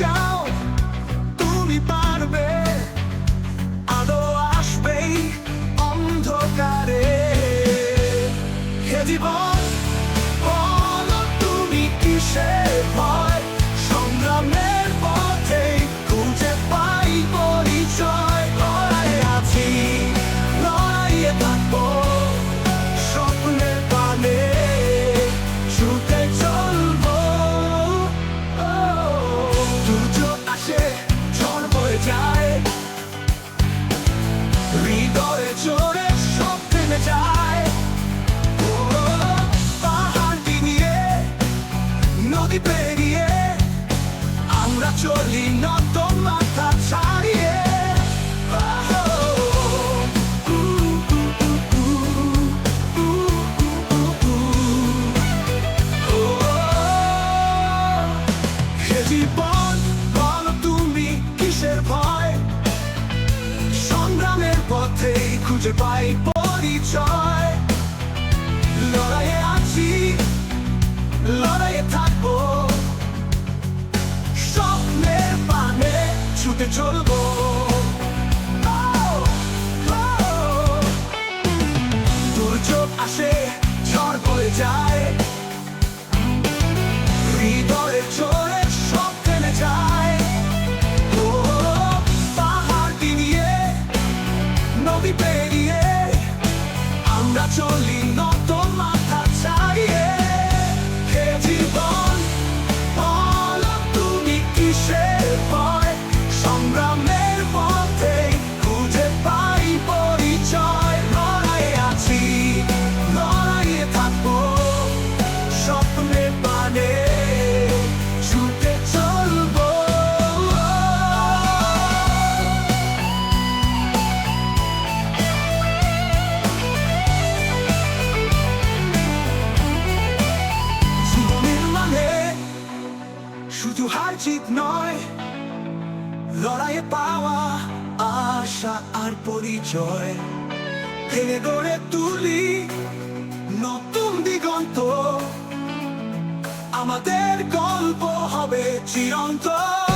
চাও তুমি পারবে, আলো আসবেই অন্ধকারে। হে জীবন বলো তুমি কিসের ভয়, সংগ্রামের পথে খুঁজে পাই পরিচয়। লড়াইয়ে আছি, লড়াইয়ে থাকবো, স্বপ্নের পানে ছুটে চলবো। দুর্যোগ আসে, ঝড় বয়ে যায়, হৃদয়ে জোরে সব থেমে যায়। পাহাড় ডিঙিয়ে, নদী পেরিয়ে আমরা চলি নত মাথা ছাড়িয়ে। হে জীবন বলো তুমি কিসের ভয়, সংগ্রামের পথে খুঁজে পাই পরিচয়। লড়াইয়ে আছি, লড়াইয়ে থাকবো, স্বপ্নের পানে ছুটে চলবো। দুর্যোগ আসে, ঝড় বয়ে যায়, হৃদয়ে জোরে সব থেমে যায়। পাহাড় ডিঙিয়ে, নদী পেরিয়ে আমরা চলি নত মাথা ছাড়িয়ে। হে জীবন বলো তুমি কিসের ভয়, সংগ্রামের পথে খুঁজে পাই পরিচয়। লড়াইয়ে আছি, লড়াইয়ে থাকবো, স্বপ্নের পানে ছুটে চলবো। জীবনের মানে শুধু হার জিত নয়, লড়াইয়ে পাওয়া আশা আর পরিচয়। ভেঙে গড়ে তুলি নতুন দিগন্ত, আমাদের গল্প হবে চিরন্তন।